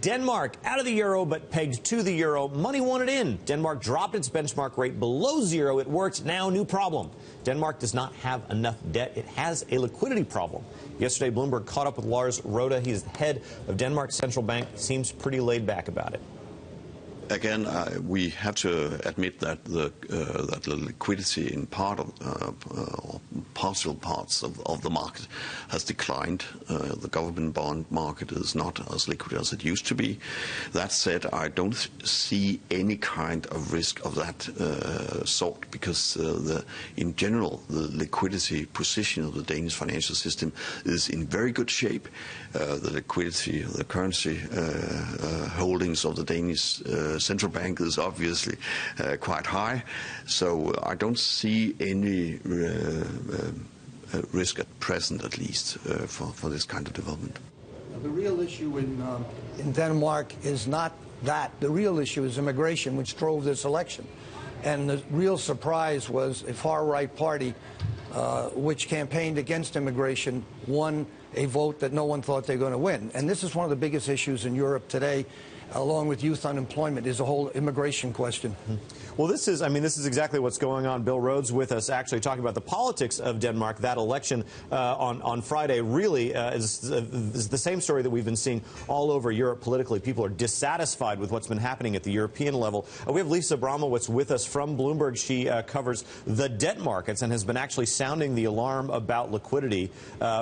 Denmark out of the euro but pegged to the euro. Money wanted in. Denmark dropped its benchmark rate below zero. It worked. Now, new problem. Denmark does not have enough debt. It has a liquidity problem. Yesterday, Bloomberg caught up with Lars Rode. He's the head of Denmark's central bank. Seems pretty laid back about it. Again, we have to admit that the liquidity in part of or partial parts of the market has declined. The government bond market is not as liquid as it used to be. That said, I don't see any kind of risk of that sort because in general the liquidity position of the Danish financial system is in very good shape. The liquidity, the currency holdings of the Danish central bank is obviously quite high, so I don't see any risk at present, at least, for this kind of development. The real issue in Denmark is not that. The real issue is immigration, which drove this election. And the real surprise was a far-right party which campaigned against immigration won a vote that no one thought they were going to win. And this is one of the biggest issues in Europe today, along with youth unemployment, is the whole immigration question. Well, this is exactly what's going on. Bill Rhodes with us, actually talking about the politics of Denmark. That election on Friday really is the same story that we've been seeing all over Europe politically. People are dissatisfied with what's been happening at the European level. We have Lisa Abramowitz with us from Bloomberg. She covers the debt markets and has been actually sounding the alarm about liquidity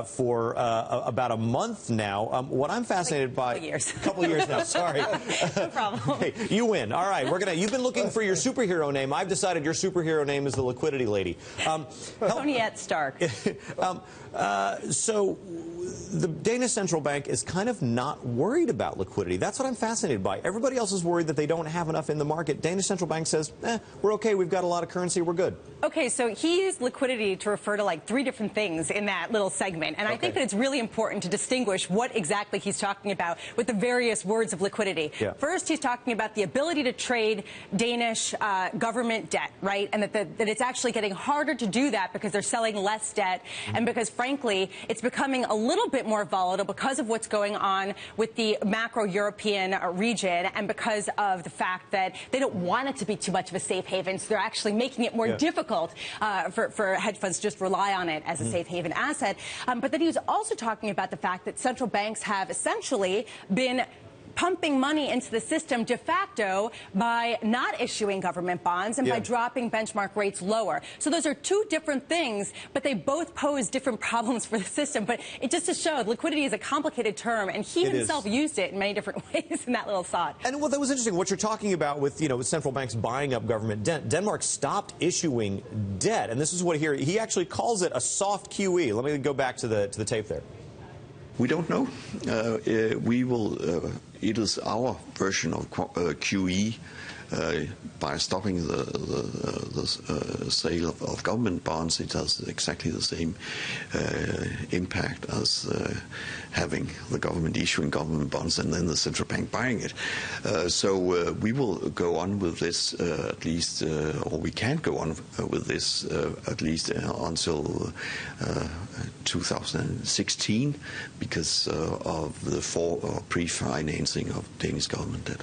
for about a month now. What I'm fascinated by... A couple of years now, sorry. No problem. Hey, you win. All right, you've been looking for your superhero name. I've decided your superhero name is the liquidity lady. Tonyette Stark. So the Danish central bank is kind of not worried about liquidity. That's what I'm fascinated by. Everybody else is worried that they don't have enough in the market. Danish central bank says, we're okay. We've got a lot of currency. We're good. Okay, so he used liquidity to refer to like 3 different things in that little segment. And I think that it's really important to distinguish what exactly he's talking about with the various words of liquidity. Yeah. First, he's talking about the ability to trade Danish government debt, right? And that it's actually getting harder to do that because they're selling less debt and because, frankly, it's becoming a little bit more volatile because of what's going on with the macro-European region and because of the fact that they don't want it to be too much of a safe haven, so they're actually making it more difficult for hedge funds to just rely on it as a safe haven asset. But then he was also talking about the fact that central banks have essentially been pumping money into the system de facto by not issuing government bonds and by dropping benchmark rates lower. So those are 2 different things, but they both pose different problems for the system. But it just to show liquidity is a complicated term, and he himself used it in many different ways in that little thought. And that was interesting. What you're talking about with, with central banks buying up government debt. Denmark stopped issuing debt, and this is what he actually calls it a soft QE. Let me go back to the tape there. We don't know. We will. It is our version of QE. By stopping the sale of government bonds, it has exactly the same impact as having the government issuing government bonds and then the central bank buying it. So we will go on with this at least, or we can go on with this at least until 2016 because of the pre-financing of Danish government debt.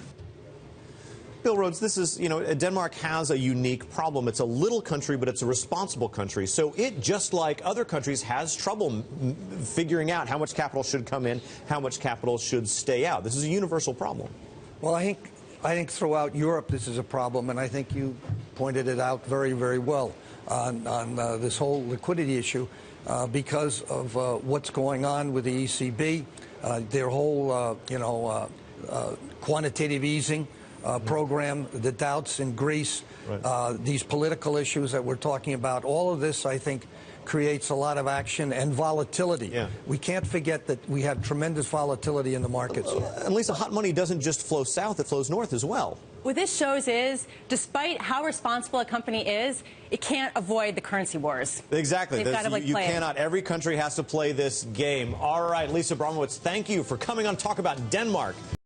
Bill Rhodes, this is, Denmark has a unique problem. It's a little country, but it's a responsible country. So it, just like other countries, has trouble figuring out how much capital should come in, how much capital should stay out. This is a universal problem. Well, I think throughout Europe this is a problem, and I think you pointed it out very, very well on this whole liquidity issue because of what's going on with the ECB, their whole, quantitative easing program, the doubts in Greece, these political issues that we're talking about. All of this, I think, creates a lot of action and volatility. We can't forget that we have tremendous volatility in the markets. And Lisa, hot money doesn't just flow south, it flows north as well. What this shows is, despite how responsible a company is, it can't avoid the currency wars. Exactly. They've got to, you play cannot. Every country has to play this game. All right, Lisa Abramowitz, thank you for coming on Talk About Denmark.